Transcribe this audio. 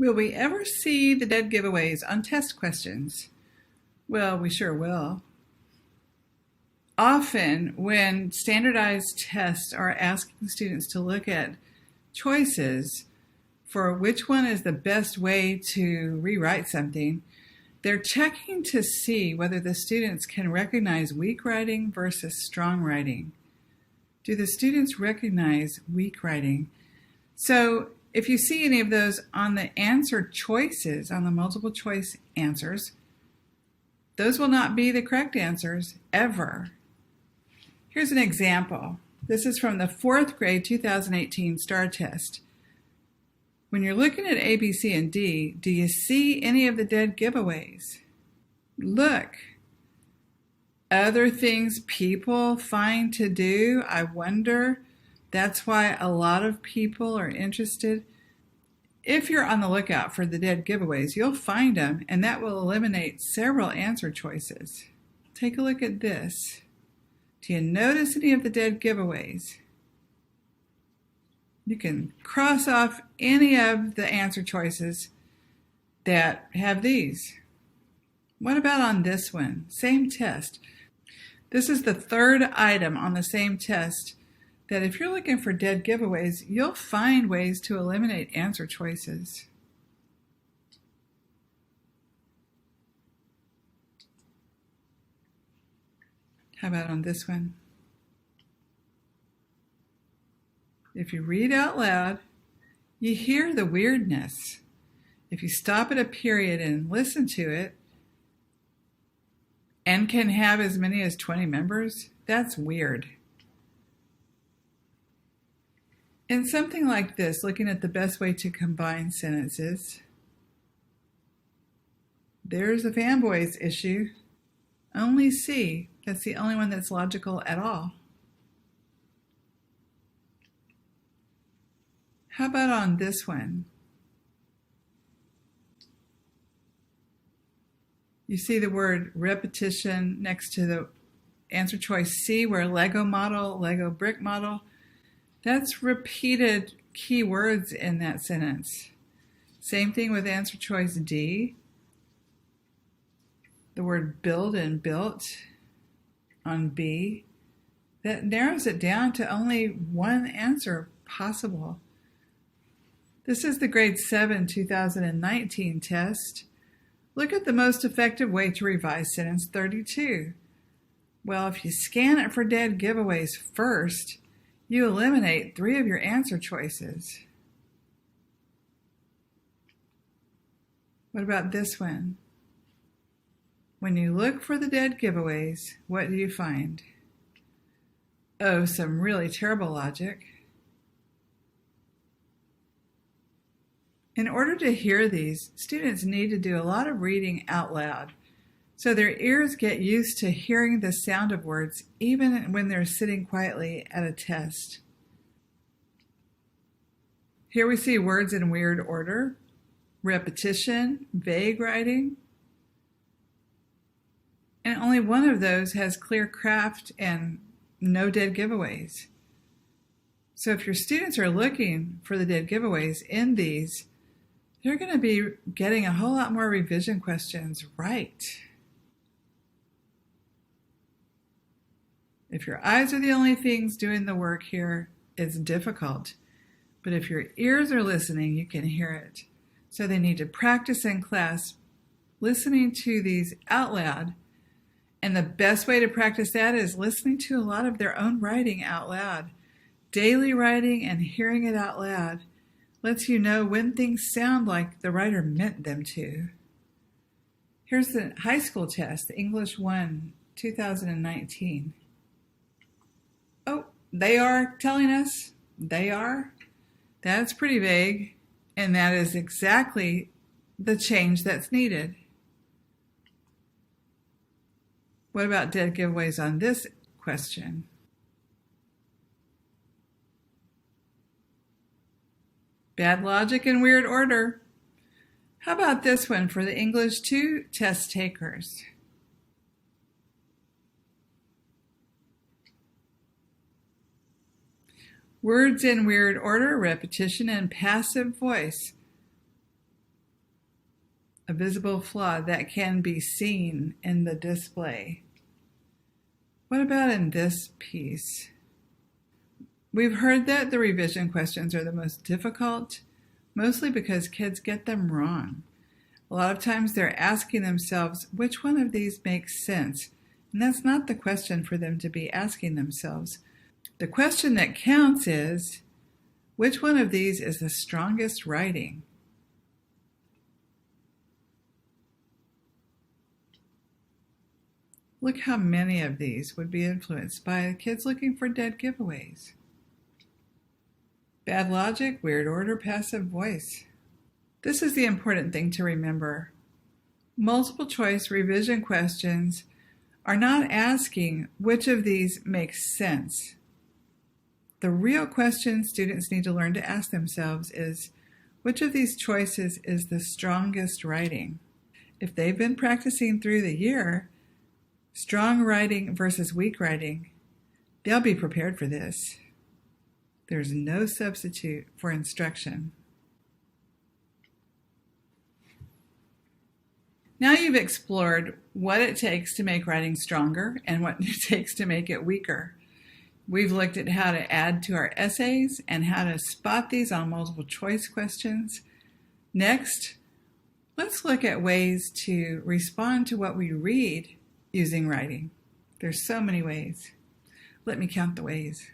Will we ever see the dead giveaways on test questions? Well, we sure will. Often, when standardized tests are asking students to look at choices for which one is the best way to rewrite something, they're checking to see whether the students can recognize weak writing versus strong writing. Do the students recognize weak writing? So if you see any of those on the answer choices, on the multiple choice answers, those will not be the correct answers ever. Here's an example. This is from the 4th grade 2018 STAR test. When you're looking at A, B, C, and D, do you see any of the dead giveaways? Look. Other things people find to do, I wonder. That's why a lot of people are interested. If you're on the lookout for the dead giveaways, you'll find them, and that will eliminate several answer choices. Take a look at this. Do you notice any of the dead giveaways? You can cross off any of the answer choices that have these. What about on this one? Same test. This is the 3rd item on the same test that if you're looking for dead giveaways, you'll find ways to eliminate answer choices. How about on this one? If you read out loud, you hear the weirdness. If you stop at a period and listen to it, and can have as many as 20 members, that's weird. In something like this, looking at the best way to combine sentences, there's a fanboys issue. Only C. That's the only one that's logical at all. How about on this one? You see the word repetition next to the answer choice C, where Lego model, Lego brick model. That's repeated key words in that sentence. Same thing with answer choice D. The word build and built on B. That narrows it down to only one answer possible. This is the grade 7 2019 test. Look at the most effective way to revise sentence 32. Well, if you scan it for dead giveaways first, you eliminate 3 of your answer choices. What about this one? When you look for the dead giveaways, what do you find? Oh, some really terrible logic. In order to hear these, students need to do a lot of reading out loud, so their ears get used to hearing the sound of words even when they're sitting quietly at a test. Here we see words in weird order, repetition, vague writing, and only one of those has clear craft and no dead giveaways. So if your students are looking for the dead giveaways in these, they're going to be getting a whole lot more revision questions right. If your eyes are the only things doing the work here, it's difficult. But if your ears are listening, you can hear it. So they need to practice in class listening to these out loud. And the best way to practice that is listening to a lot of their own writing out loud. Daily writing and hearing it out loud lets you know when things sound like the writer meant them to. Here's the high school test, English 1, 2019. Oh, they are telling us? They are? That's pretty vague, and that is exactly the change that's needed. What about dead giveaways on this question? Bad logic and weird order. How about this one for the English 2 test takers? Words in weird order, repetition, and passive voice. a visible flaw that can be seen in the display. What about in this piece? We've heard that the revision questions are the most difficult, mostly because kids get them wrong. A lot of times they're asking themselves, which one of these makes sense? And that's not the question for them to be asking themselves. The question that counts is, which one of these is the strongest writing? Look how many of these would be influenced by kids looking for dead giveaways. Bad logic, weird order, passive voice. This is the important thing to remember. Multiple choice revision questions are not asking which of these makes sense. The real question students need to learn to ask themselves is, which of these choices is the strongest writing? If they've been practicing through the year, strong writing versus weak writing, they'll be prepared for this. There's no substitute for instruction. Now you've explored what it takes to make writing stronger and what it takes to make it weaker. We've looked at how to add to our essays and how to spot these on multiple choice questions. Next, let's look at ways to respond to what we read using writing. There's so many ways. Let me count the ways.